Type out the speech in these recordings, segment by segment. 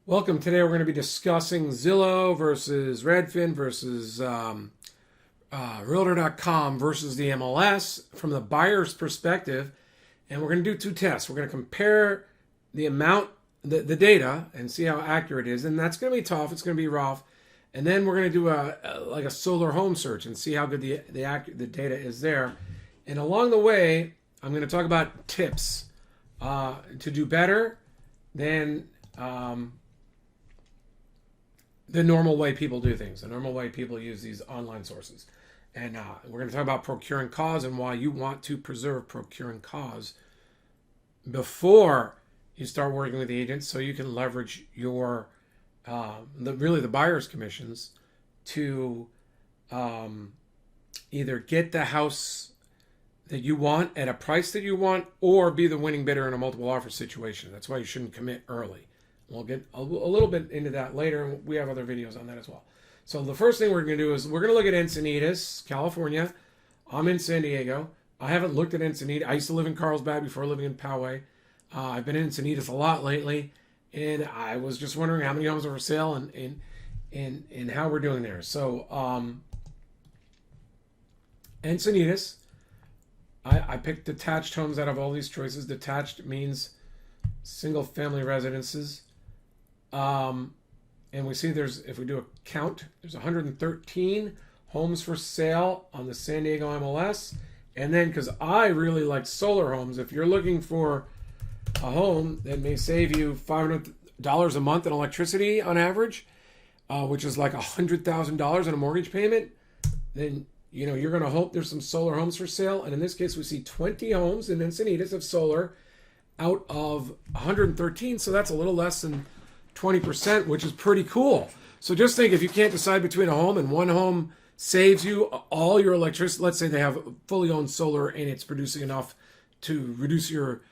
Welcome. Today we're going to be discussing Zillow versus Redfin versus Realtor.com versus the MLS from the buyer's perspective. And we're going to do two tests. We're going to compare the amount, the data, and see how accurate it is. And that's going to be tough. It's going to be rough. And then we're going to do a solar home search and see how good the data is there. And along the way, I'm going to talk about tips to do better than the normal way people do things, the normal way people use these online sources. And we're going to talk about procuring cause and why you want to preserve procuring cause before you start working with the agents, so you can leverage your the buyer's commissions to either get the house that you want at a price that you want or be the winning bidder in a multiple offer situation. That's why you shouldn't commit early. We'll get a little bit into that later, and we have other videos on that as well. So the first thing we're going to do is we're going to look at Encinitas, California. I'm in San Diego. I haven't looked at Encinitas. I used to live in Carlsbad before living in Poway. I've been in Encinitas a lot lately, and I was just wondering how many homes are for sale and how we're doing there. So Encinitas, I picked detached homes out of all these choices. Detached means single family residences. And we see if we do a count, there's 113 homes for sale on the San Diego MLS. And then, because I really like solar homes, if you're looking for a home that may save you $500 a month in electricity on average, which is like $100,000 in a mortgage payment, then you're going to hope there's some solar homes for sale. And in this case, we see 20 homes in Encinitas of solar out of 113. So that's a little less than 20%, which is pretty cool. So just think, if you can't decide between a home and one home saves you all your electricity, let's say they have fully owned solar and it's producing enough to reduce your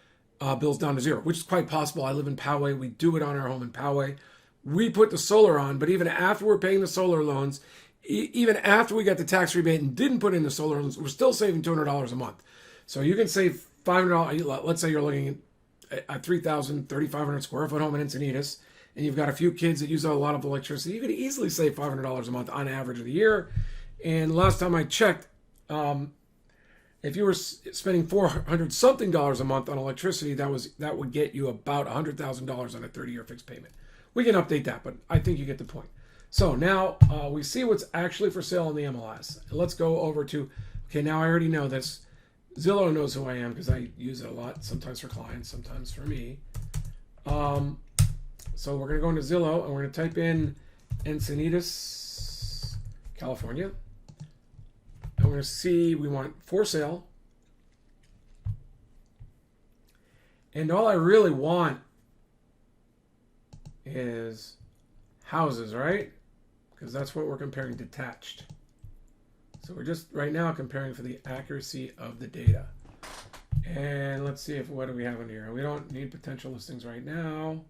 bills down to zero, which is quite possible. I live in Poway. We do it on our home in Poway. We put the solar on, but even after we're paying the solar loans, even after we got the tax rebate and didn't put in the solar loans, we're still saving $200 a month. So you can save $500. Let's say you're looking at a 3,500 square foot home in Encinitas, and you've got a few kids that use a lot of electricity. You could easily save $500 a month on average of the year. And last time I checked, if you were spending $400 something a month on electricity, that would get you about $100,000 on a 30-year fixed payment. We can update that, but I think you get the point. So now we see what's actually for sale in the MLS. Let's go over to, okay, now I already know this. Zillow knows who I am because I use it a lot, sometimes for clients, sometimes for me. So we're going to go into Zillow and we're going to type in Encinitas, California. And we're going to see we want for sale. And all I really want is houses, right? Because that's what we're comparing detached. So we're just right now comparing for the accuracy of the data. And let's see what do we have in here. We don't need potential listings right now.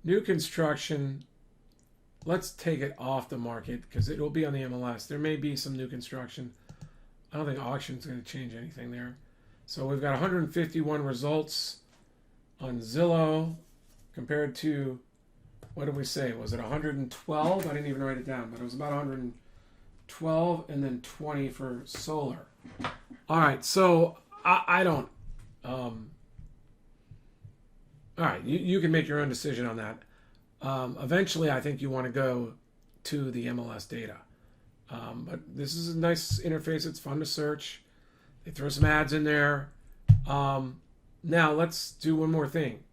New construction, let's take it off the market because it will be on the MLS. There may be some new construction. I don't think auction's going to change anything there. So we've got 151 results on Zillow compared to, what did we say? Was it 112? I didn't even write it down, but it was about 112 and then 20 for solar. All right, so I don't. All right, you can make your own decision on that. Eventually, I think you want to go to the MLS data. But this is a nice interface. It's fun to search. They throw some ads in there. Now, let's do one more thing.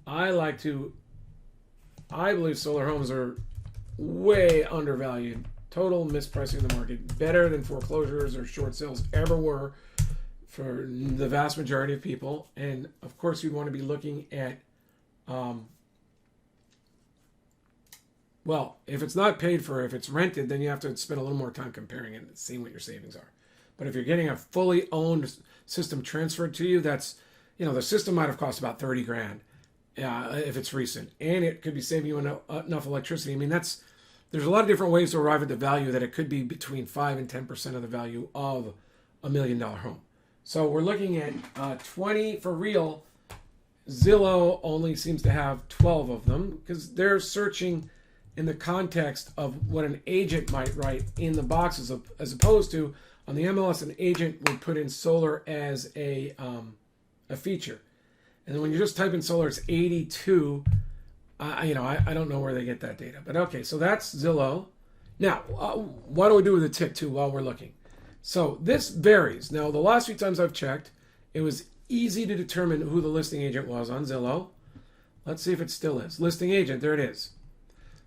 I believe solar homes are way undervalued. Total mispricing in the market. Better than foreclosures or short sales ever were for the vast majority of people. And of course, you'd want to be looking at, well, if it's not paid for, if it's rented, then you have to spend a little more time comparing it and seeing what your savings are. But if you're getting a fully owned system transferred to you, that's, the system might have cost about 30 grand if it's recent. And it could be saving you enough electricity. I mean, there's a lot of different ways to arrive at the value that it could be between 5 and 10% of the value of $1 million home. So we're looking at 20 for real. Zillow only seems to have 12 of them because they're searching in the context of what an agent might write in the boxes, as opposed to on the MLS, an agent would put in solar as a feature. And then when you just type in solar, it's 82. I don't know where they get that data. But okay, so that's Zillow. Now, why don't we do with a tip too while we're looking? So this varies. Now, the last few times I've checked, it was easy to determine who the listing agent was on Zillow. Let's see if it still is. Listing agent, there it is.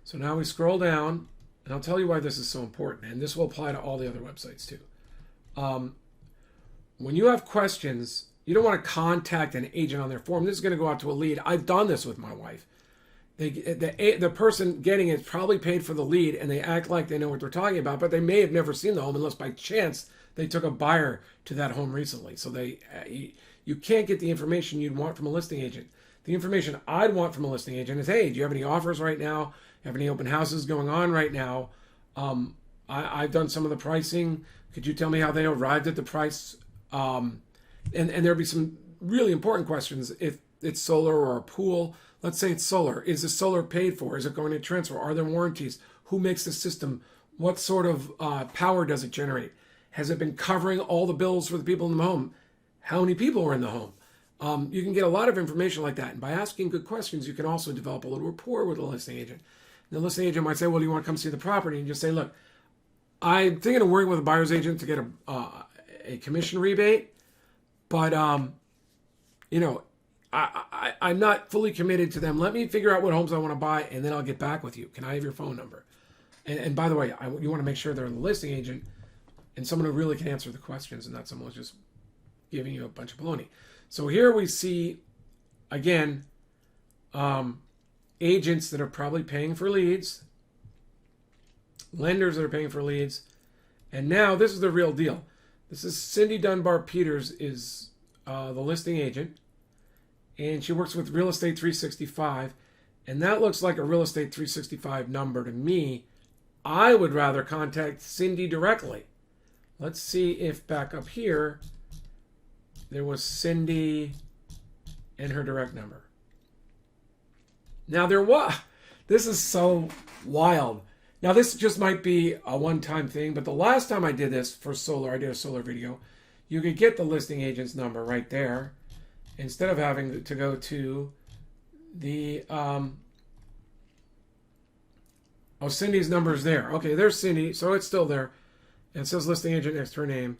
So now we scroll down, and I'll tell you why this is so important. And this will apply to all the other websites too. When you have questions, you don't want to contact an agent on their form. This is going to go out to a lead. I've done this with my wife. The person getting it probably paid for the lead, and they act like they know what they're talking about, but they may have never seen the home unless by chance they took a buyer to that home recently. So you can't get the information you'd want from a listing agent. The information I'd want from a listing agent is, hey, do you have any offers right now? Have any open houses going on right now? I've done some of the pricing. Could you tell me how they arrived at the price? And there'll be some really important questions if it's solar or a pool. Let's say it's solar. Is the solar paid for? Is it going to transfer? Are there warranties? Who makes the system? What sort of power does it generate? Has it been covering all the bills for the people in the home? How many people are in the home? You can get a lot of information like that. And by asking good questions, you can also develop a little rapport with a listing agent. And the listing agent might say, well, do you want to come see the property? And just say, look, I'm thinking of working with a buyer's agent to get a commission rebate. But, I'm not fully committed to them. Let me figure out what homes I want to buy, and then I'll get back with you. Can I have your phone number? And by the way, you want to make sure they're the listing agent and someone who really can answer the questions and not someone who's just giving you a bunch of baloney. So here we see, again, agents that are probably paying for leads, lenders that are paying for leads, and now this is the real deal. This is Cindy Dunbar Peters is the listing agent, and she works with Real Estate 365, and that looks like a Real Estate 365 number to me. I would rather contact Cindy directly. Let's see if back up here there was Cindy and her direct number. Now this is so wild. Now this just might be a one-time thing, but the last time I did this for solar, I did a solar video, you could get the listing agent's number right there instead of having to go to the, Cindy's number is there. Okay, there's Cindy, so it's still there. And it says listing agent next to her name.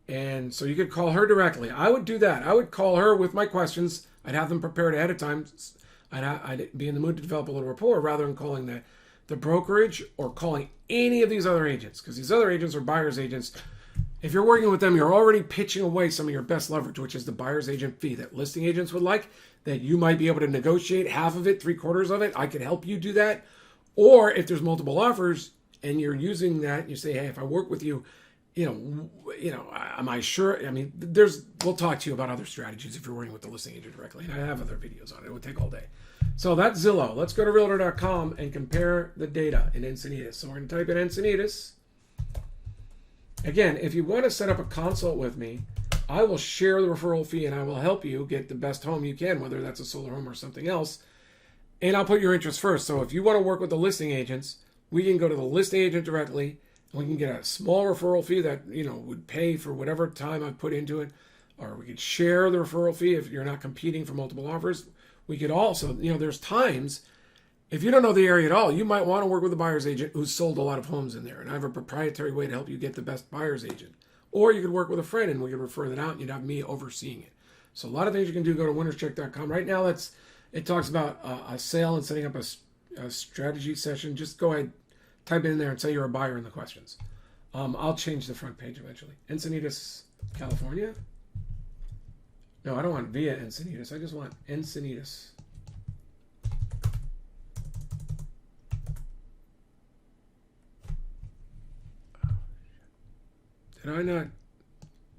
And so you could call her directly. I would do that. I would call her with my questions. I'd have them prepared ahead of time. I'd be in the mood to develop a little rapport rather than calling the brokerage or calling any of these other agents, because these other agents are buyer's agents. If you're working with them, you're already pitching away some of your best leverage, which is the buyer's agent fee that listing agents would like, that you might be able to negotiate half of it, 3/4 of it. I could help you do that. Or if there's multiple offers and you're using that, you say, hey, if I work with you, am I sure? I mean, we'll talk to you about other strategies if you're working with the listing agent directly. And I have other videos on it. It would take all day. So that's Zillow. Let's go to realtor.com and compare the data in Encinitas. So we're going to type in Encinitas. Again, if you want to set up a consult with me, I will share the referral fee and I will help you get the best home you can, whether that's a solar home or something else. And I'll put your interest first. So if you want to work with the listing agents, we can go to the listing agent directly. We can get a small referral fee that, would pay for whatever time I've put into it. Or we could share the referral fee if you're not competing for multiple offers. We could also, there's times, if you don't know the area at all, you might want to work with a buyer's agent who's sold a lot of homes in there. And I have a proprietary way to help you get the best buyer's agent. Or you could work with a friend and we could refer that out and you'd have me overseeing it. So a lot of things you can do. Go to winnerscheck.com. Right now, it talks about a sale and setting up a strategy session. Just go ahead, type it in there and say you're a buyer in the questions. I'll change the front page eventually. Encinitas, California. No, I don't want via Encinitas. I just want Encinitas. Did I not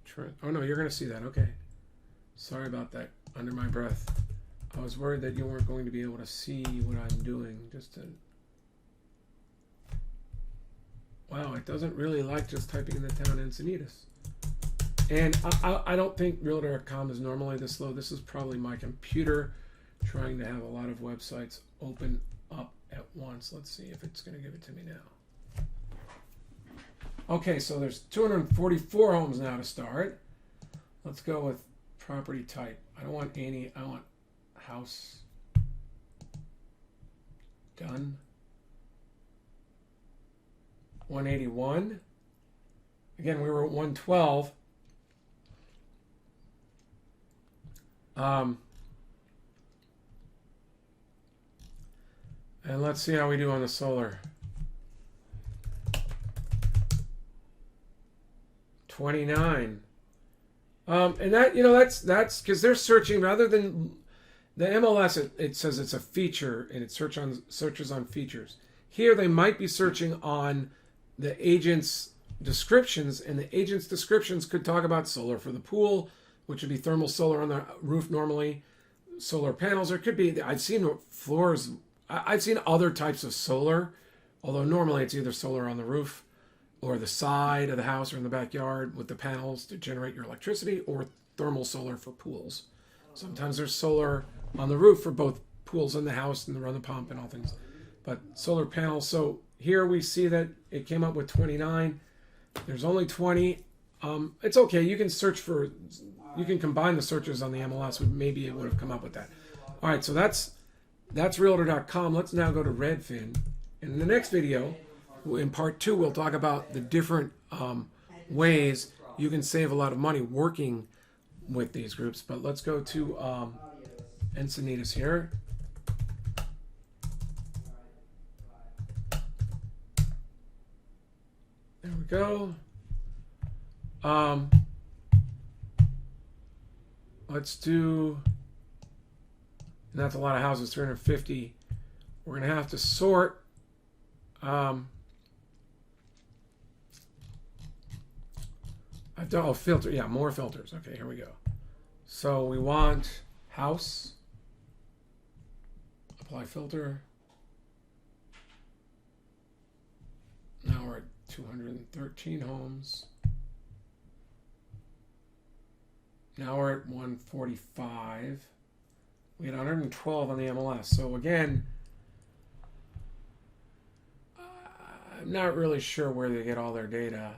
try? Oh, no, you're going to see that. Okay. Sorry about that. Under my breath. I was worried that you weren't going to be able to see what I'm doing. Wow, it doesn't really like just typing in the town Encinitas. And I don't think Realtor.com is normally this slow. This is probably my computer trying to have a lot of websites open up at once. Let's see if it's going to give it to me now. Okay, so there's 244 homes now to start. Let's go with property type. I don't want any, I want house. Done. 181. Again, we were at 112. And let's see how we do on the solar. 29. And that, you know, that's because they're searching rather than the MLS. It says it's a feature and it searches on features. Here they might be searching on the agent's descriptions, and the agent's descriptions could talk about solar for the pool, which would be thermal solar on the roof normally, solar panels. There could be, I've seen floors, I've seen other types of solar, although normally it's either solar on the roof or the side of the house or in the backyard with the panels to generate your electricity, or thermal solar for pools. Sometimes there's solar on the roof for both pools in the house and run the pump and all things. But solar panels, so here we see that it came up with 29. There's only 20. It's okay. You can search for, you can combine the searches on the MLS. Maybe it would have come up with that. All right, so that's Realtor.com. Let's now go to Redfin. In the next video, in part 2, we'll talk about the different ways you can save a lot of money working with these groups. But let's go to Encinitas here. There we go. Let's do, and that's a lot of houses, 350. We're going to have to sort. I've done, filter, yeah, more filters. Okay, here we go. So we want house, apply filter. Now we're at 213 homes. Now we're at 145. We had 112 on the MLS. So again, I'm not really sure where they get all their data.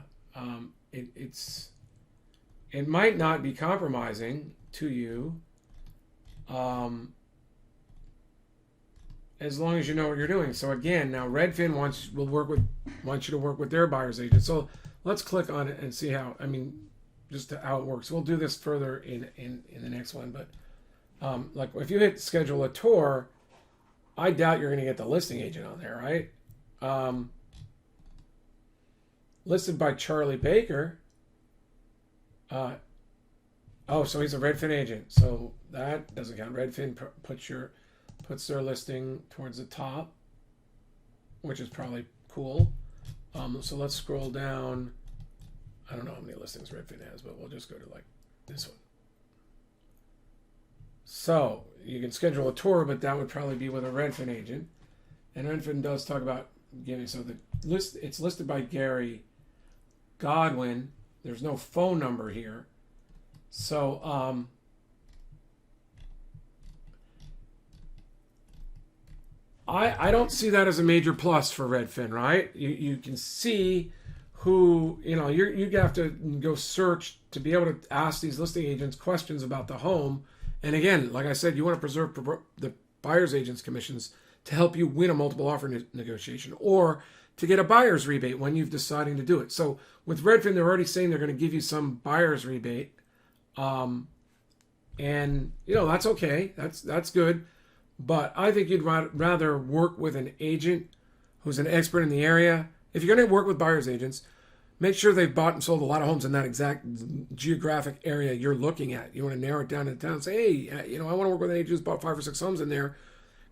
It might not be compromising to you, as long as you know what you're doing. So again, now Redfin wants you to work with their buyer's agent. So let's click on it and see how. I mean, just how it works. We'll do this further in the next one. But like if you hit schedule a tour, I doubt you're going to get the listing agent on there, right? Listed by Charlie Baker. Oh, so he's a Redfin agent. So that doesn't count. Redfin puts their listing towards the top, which is probably cool. So let's scroll down. I don't know how many listings Redfin has, but we'll just go to like this one. So you can schedule a tour, but that would probably be with a Redfin agent. And Redfin does talk about giving, so it's listed by Gary Godwin. There's no phone number here. So I don't see that as a major plus for Redfin, right? You can see who, you have to go search to be able to ask these listing agents questions about the home. And again, like I said, you want to preserve the buyer's agent's commissions to help you win a multiple offer negotiation, or to get a buyer's rebate when you've deciding to do it. So with Redfin, they're already saying they're going to give you some buyer's rebate. And that's okay. That's good. But I think you'd rather work with an agent who's an expert in the area. If you're going to work with buyer's agents, make sure they've bought and sold a lot of homes in that exact geographic area you're looking at. You want to narrow it down to town and say, hey, I want to work with an agent who's bought 5 or 6 homes in there.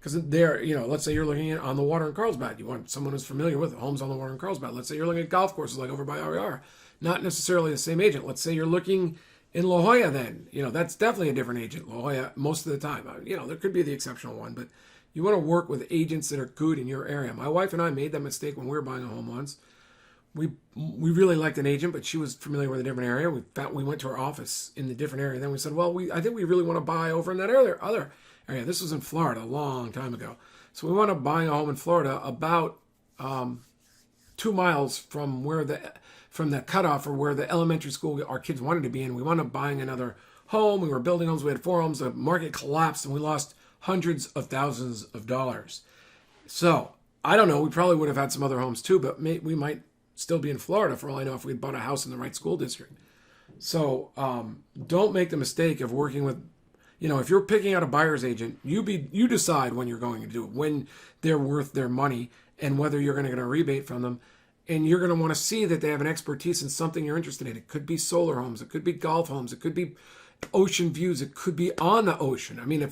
Because they're, let's say you're looking at on the water in Carlsbad. You want someone who's familiar with homes on the water in Carlsbad. Let's say you're looking at golf courses like over by RER. Not necessarily the same agent. Let's say you're looking in La Jolla then. That's definitely a different agent, La Jolla, most of the time. There could be the exceptional one, but you want to work with agents that are good in your area. My wife and I made that mistake when we were buying a home once. we really liked an agent, but she was familiar with a different area. We went to her office in the different area. Then we said, well, I think we really want to buy over in that other area. This was in Florida a long time ago. So we wound up buying a home in Florida about 2 miles from from the cutoff or where the elementary school our kids wanted to be in. We wound up buying another home. We were building homes. We had 4 homes. The market collapsed and we lost hundreds of thousands of dollars. So I don't know. We probably would have had some other homes too, but we might still be in Florida for all I know if we'd bought a house in the right school district. So don't make the mistake of working with, if you're picking out a buyer's agent, you decide when you're going to do it, when they're worth their money and whether you're going to get a rebate from them. And you're going to want to see that they have an expertise in something you're interested in. It could be solar homes. It could be golf homes. It could be ocean views. It could be on the ocean. I mean,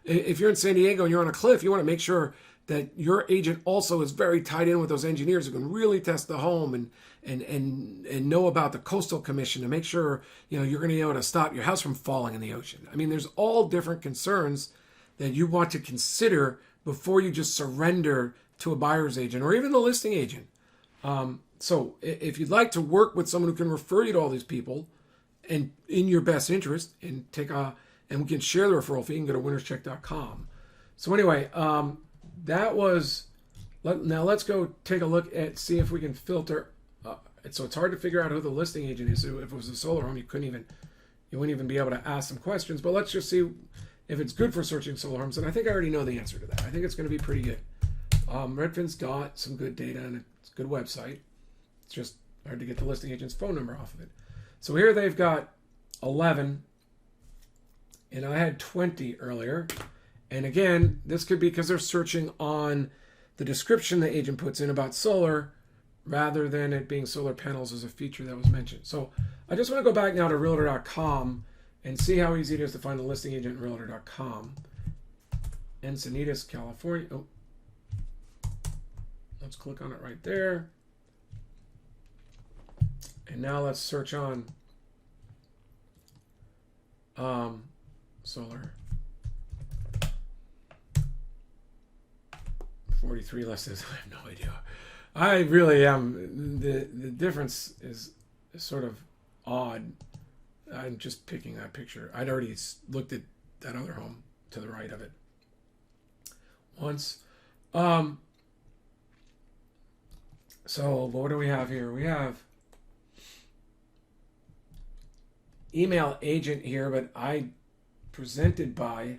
if you're in San Diego and you're on a cliff, you want to make sure that your agent also is very tied in with those engineers who can really test the home and know about the coastal commission to make sure you're going to be able to stop your house from falling in the ocean. I mean, there's all different concerns that you want to consider before you just surrender to a buyer's agent or even the listing agent. So if you'd like to work with someone who can refer you to all these people and in your best interest and and we can share the referral fee, you can go to winnerscheck.com. So anyway, now let's go take a look at, see if we can filter. So it's hard to figure out who the listing agent is. So if it was a solar home, you wouldn't even be able to ask some questions, but let's just see if it's good for searching solar homes. And I think I already know the answer to that. I think it's going to be pretty good. Redfin's got some good data and it's a good website. It's just hard to get the listing agent's phone number off of it. So here they've got 11 and I had 20 earlier. And again, this could be because they're searching on the description the agent puts in about solar rather than it being solar panels as a feature that was mentioned. So I just want to go back now to realtor.com and see how easy it is to find a listing agent in realtor.com. Encinitas, California. Oh, let's click on it right there. And now let's search on solar. 43 listings. I have no idea. I really am. The difference is sort of odd. I'm just picking that picture. I'd already looked at that other home to the right of it once. So what do we have here? We have email agent here, but I presented by,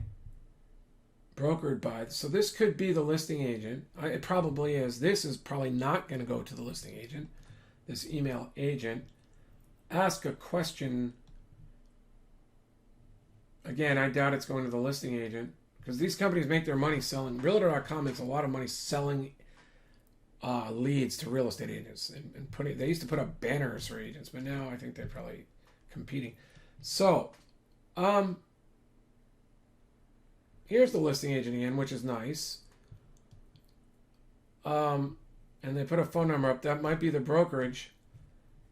brokered by. So this could be the listing agent. It probably is. This is probably not going to go to the listing agent. This email agent. Ask a question. Again, I doubt it's going to the listing agent because these companies make their money selling. Realtor.com makes a lot of money selling leads to real estate agents and putting. They used to put up banners for agents, but now I think they're probably competing. So, here's the listing agent again, which is nice. And they put a phone number up. That might be the brokerage.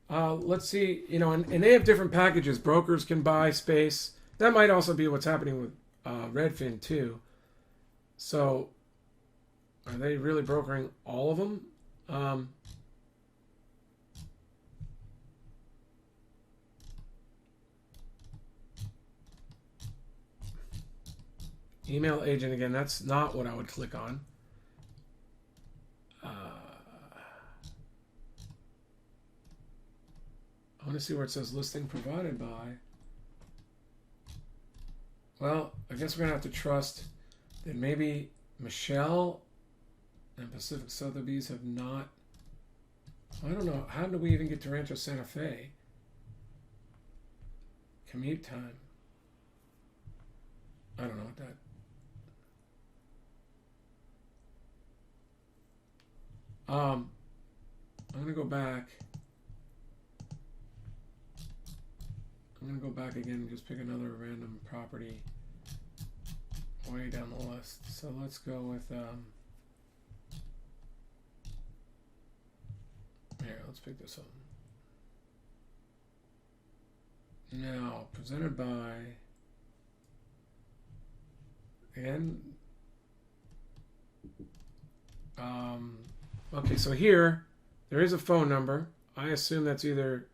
Let's see, and they have different packages. Brokers can buy space. That might also be what's happening with Redfin too. So, are they really brokering all of them? Email agent again, that's not what I would click on. I want to see where it says listing provided by. Well, I guess we're going to have to trust that maybe Michelle and Pacific Sotheby's have not. I don't know. How did we even get to Rancho Santa Fe? Commute time. I don't know what that. I'm going to go back. I'm going to go back again and just pick another random property way down the list. So let's go with, here, let's pick this up. Now, presented by, and, okay, so here, There is a phone number. I assume that's either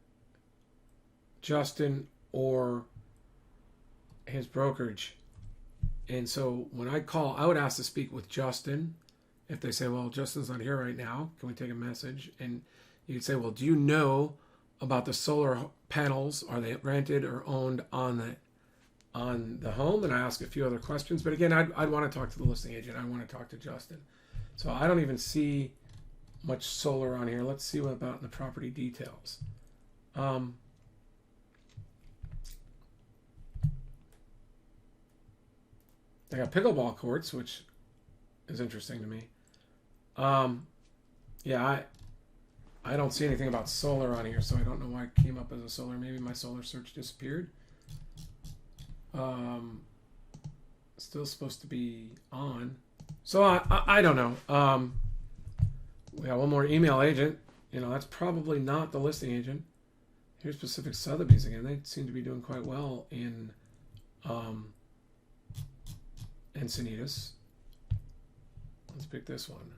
Justin or his brokerage. And so when I call, I would ask to speak with Justin. If they say, well, Justin's not here right now, can we take a message? And you could say, well, do you know about the solar panels? Are they rented or owned on the home? And I ask a few other questions. But again, I'd want to talk to the listing agent. I want to talk to Justin. So I don't even see much solar on here. Let's see what about in the property details. They got pickleball courts, which is interesting to me. Yeah, I don't see anything about solar on here, so I don't know why it came up as a solar. Maybe my solar search disappeared. Still supposed to be on. So I don't know. We got one more email agent. That's probably not the listing agent. Here's Pacific Sotheby's again. They seem to be doing quite well in Encinitas. Let's pick this one.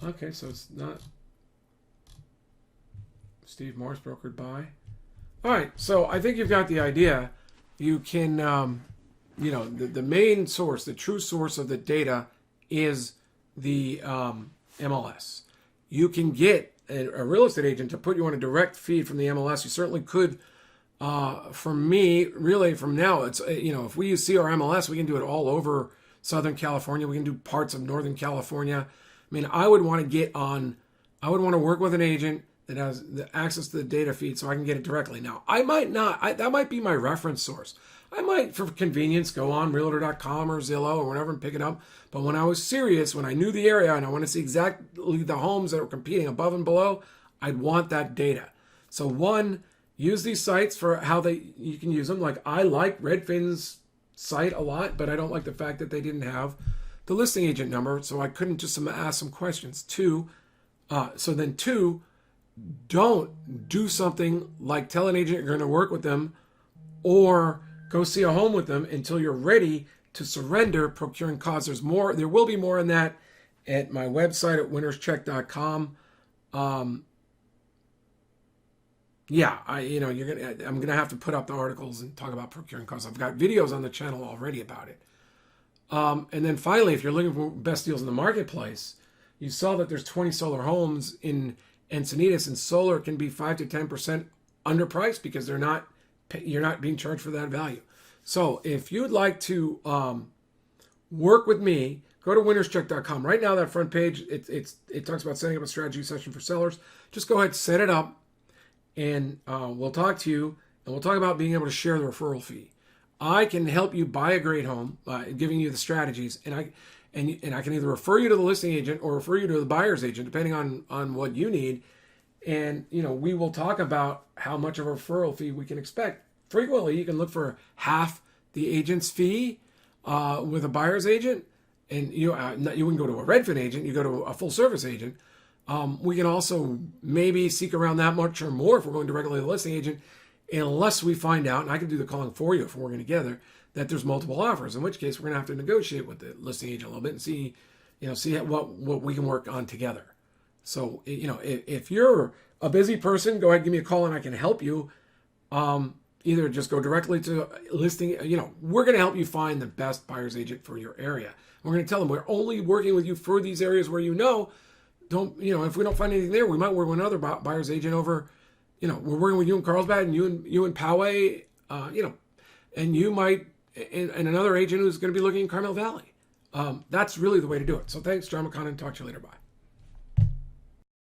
Okay, so it's not Steve Morse, brokered by. All right, so I think you've got the idea. You can, the main source, the true source of the data is the MLS. You can get a real estate agent to put you on a direct feed from the MLS. You certainly could. For me, really, from now, it's if we see our MLS, we can do it all over Southern California. We can do parts of Northern California. I mean, I would want to work with an agent that has the access to the data feed so I can get it directly. Now, I might not. That might be my reference source. I might, for convenience, go on Realtor.com or Zillow or whatever and pick it up. But when I was serious, when I knew the area and I want to see exactly the homes that were competing above and below, I'd want that data. So one, use these sites for how you can use them. Like, I like Redfin's site a lot, but I don't like the fact that they didn't have the listing agent number, so I couldn't just ask some questions. Two, don't do something like tell an agent you're going to work with them or go see a home with them until you're ready to surrender procuring costs. There will be more on that at my website at winnerscheck.com. I'm gonna have to put up the articles and talk about procuring costs. I've got videos on the channel already about it. And then finally, if you're looking for best deals in the marketplace, you saw that there's 20 solar homes in Encinitas, and solar can be 5 to 10% underpriced because you're not being charged for that value. So if you'd like to work with me, go to winnerscheck.com. Right now, that front page, it talks about setting up a strategy session for sellers. Just go ahead, set it up, and we'll talk to you, and we'll talk about being able to share the referral fee. I can help you buy a great home, giving you the strategies, and I can either refer you to the listing agent or refer you to the buyer's agent, depending on what you need. And we will talk about how much of a referral fee we can expect. Frequently, you can look for half the agent's fee with a buyer's agent, and you wouldn't go to a redfin agent. You go to a full service agent. We can also maybe seek around that much or more if we're going directly to the listing agent, unless we find out, and I can do the calling for you if we're working together, that there's multiple offers, in which case we're going to have to negotiate with the listing agent a little bit and see what we can work on together. So, if you're a busy person, go ahead and give me a call and I can help you. Either just go directly to listing, we're going to help you find the best buyer's agent for your area. We're going to tell them we're only working with you for these areas where if we don't find anything there, we might work with another buyer's agent over, we're working with you in Carlsbad and you in Poway, and you might, and another agent who's going to be looking in Carmel Valley. That's really the way to do it. So thanks, John McConnin. Talk to you later. Bye.